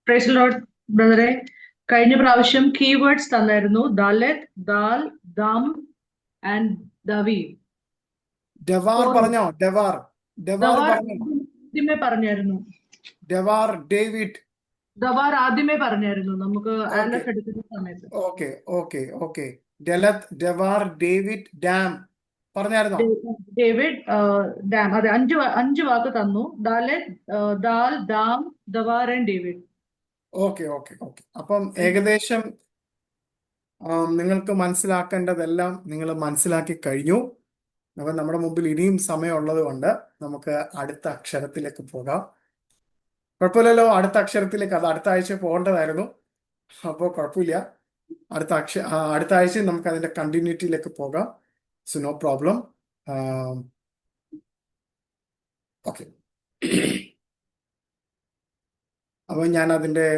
പ്രൈസ് ലോർഡ് ബ്രദറെ, കഴിഞ്ഞ പ്രാവശ്യം കീവേഡ്സ് തന്നായിരുന്നു. ദാലത്ത്, ദാൽ, ദം ആൻഡ് ദവി. ഡവാർ പറഞ്ഞോ? ഡവാർ പറഞ്ഞോ? ആദ്യമേ പറഞ്ഞായിരുന്നു. ഡവാർ, ഡേവിഡ്. ദവാർ ആദ്യമേ പറഞ്ഞായിരുന്നു നമുക്ക് ആലഫ് എടുക്കുന്ന സമയത്ത്. Okay. Dalet, davar, David, dam പറഞ്ഞായിരുന്നോ? David, dam. അതെ, അഞ്ച് വാക്ക് തന്നു. Dalet, dal, dam, davar and David. Okay. അപ്പം ഏകദേശം നിങ്ങൾക്ക് മനസ്സിലാക്കേണ്ടതെല്ലാം നിങ്ങൾ മനസ്സിലാക്കി കഴിഞ്ഞു. അപ്പം നമ്മുടെ മുമ്പിൽ ഇനിയും സമയമുള്ളത് കൊണ്ട് നമുക്ക് അടുത്ത അക്ഷരത്തിലേക്ക് പോകാം. കുഴപ്പമില്ലല്ലോ, അടുത്ത അക്ഷരത്തിലേക്ക്. അത് അടുത്ത ആഴ്ച പോകേണ്ടതായിരുന്നു. അപ്പോൾ കുഴപ്പമില്ല, അടുത്ത ആഴ്ച നമുക്ക് അതിന്റെ കണ്ടിന്യൂറ്റിയിലേക്ക് പോകാം. So no problem. ഓക്കെ. അപ്പോൾ ഞാൻ അതിന്റെ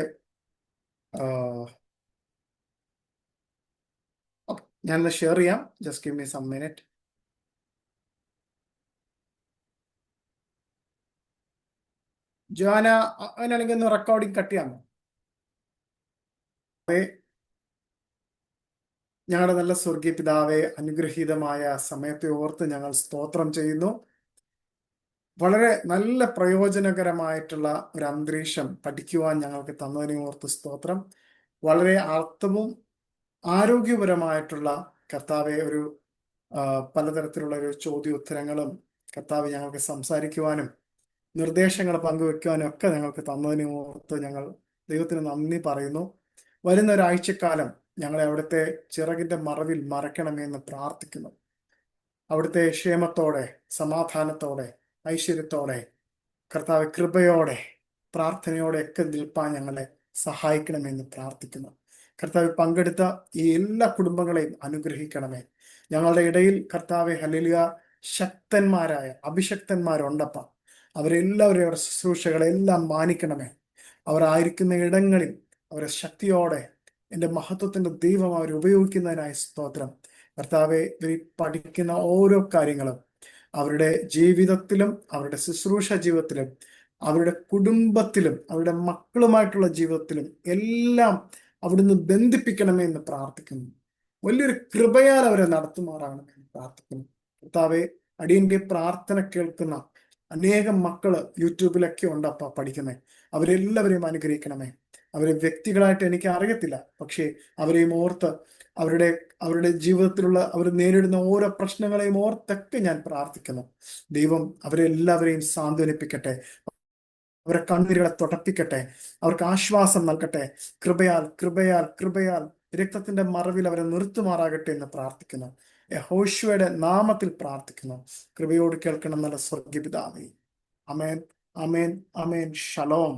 ഞാനൊന്ന് ഷെയർ ചെയ്യാം. Just give me some minute. ജോന, അങ്ങനെയാണെങ്കിൽ ഒന്ന് റെക്കോർഡിംഗ് കട്ട് ചെയ്യാമോ? ഞങ്ങളുടെ നല്ല സ്വർഗീയ പിതാവെ, അനുഗ്രഹീതമായ സമയത്തെ ഓർത്ത് ഞങ്ങൾ സ്തോത്രം ചെയ്യുന്നു. വളരെ നല്ല പ്രയോജനകരമായിട്ടുള്ള ഒരു അന്തരീക്ഷം പഠിക്കുവാൻ ഞങ്ങൾക്ക് തന്നതിനെ ഓർത്ത് സ്തോത്രം. വളരെ അർത്ഥവും ആരോഗ്യപരമായിട്ടുള്ള കർത്താവെ ഒരു പലതരത്തിലുള്ള ഒരു ചോദ്യോത്തരങ്ങളും കർത്താവ് ഞങ്ങൾക്ക് സംസാരിക്കുവാനും നിർദ്ദേശങ്ങൾ പങ്കുവെക്കുവാനും ഒക്കെ ഞങ്ങൾക്ക് തന്നതിനെ ഓർത്ത് ഞങ്ങൾ ദൈവത്തിന് നന്ദി പറയുന്നു. വരുന്ന ഒരാഴ്ചക്കാലം ഞങ്ങളെ അവിടുത്തെ ചിറകിന്റെ മറവിൽ മറയ്ക്കണമെന്ന് പ്രാർത്ഥിക്കുന്നു. അവിടുത്തെ ക്ഷേമത്തോടെ, സമാധാനത്തോടെ, ഐശ്വര്യത്തോടെ, കർത്താവ് കൃപയോടെ, പ്രാർത്ഥനയോടെ ഒക്കെ നിൽപ്പാൻ ഞങ്ങളെ സഹായിക്കണമെന്ന് പ്രാർത്ഥിക്കുന്നു. കർത്താവ് പങ്കെടുത്ത ഈ എല്ലാ കുടുംബങ്ങളെയും അനുഗ്രഹിക്കണമേ. ഞങ്ങളുടെ ഇടയിൽ കർത്താവെ ഹല്ലേലൂയ ശക്തന്മാരായ അഭിഷക്തന്മാരുണ്ടപ്പ, അവരെല്ലാവരും അവരുടെ ശുശ്രൂഷകളെല്ലാം മാനിക്കണമേ. അവർ ആയിരിക്കുന്ന ഇടങ്ങളിൽ അവരെ ശക്തിയോടെ എൻ്റെ മഹത്വത്തിന്റെ ദൈവം അവർ ഉപയോഗിക്കുന്നതിനായി സ്തോത്രം. കർത്താവെ, ഇവർ പഠിക്കുന്ന ഓരോ കാര്യങ്ങളും അവരുടെ ജീവിതത്തിലും അവരുടെ ശുശ്രൂഷ ജീവിതത്തിലും അവരുടെ കുടുംബത്തിലും അവരുടെ മക്കളുമായിട്ടുള്ള ജീവിതത്തിലും എല്ലാം അവിടുന്ന് ബന്ധിപ്പിക്കണമേ എന്ന് പ്രാർത്ഥിക്കുന്നു. വലിയൊരു കൃപയാൽ അവരെ നടത്തുമാറാകണമെന്ന് പ്രാർത്ഥിക്കുന്നു. കർത്താവെ, അടിയന്റെ പ്രാർത്ഥന കേൾക്കുന്ന അനേകം മക്കള് യൂട്യൂബിലൊക്കെ ഉണ്ടപ്പ പഠിക്കുന്നത്. അവരെല്ലാവരെയും അനുഗ്രഹിക്കണമേ. അവരെ വ്യക്തികളായിട്ട് എനിക്ക് അറിയത്തില്ല, പക്ഷേ അവരെയും ഓർത്ത് അവരുടെ ജീവിതത്തിലുള്ള അവർ നേരിടുന്ന ഓരോ പ്രശ്നങ്ങളെയും ഓർത്തൊക്കെ ഞാൻ പ്രാർത്ഥിക്കുന്നു. ദൈവം അവരെല്ലാവരെയും സാന്ത്വനിപ്പിക്കട്ടെ, അവരെ കണ്ണീരുകളെ തുടപ്പിക്കട്ടെ, അവർക്ക് ആശ്വാസം നൽകട്ടെ. കൃപയാൽ കൃപയാൽ കൃപയാൽ രക്തത്തിന്റെ മറവിൽ അവരെ നിർത്തുമാറാകട്ടെ എന്ന് പ്രാർത്ഥിക്കുന്നു. യഹോശുവയുടെ നാമത്തിൽ പ്രാർത്ഥിക്കുന്നു. കൃപയോട് കേൾക്കണം നല്ല സ്വർഗീയ പിതാവേ. അമേൻ, അമേൻ, അമേൻ. ഷലോം.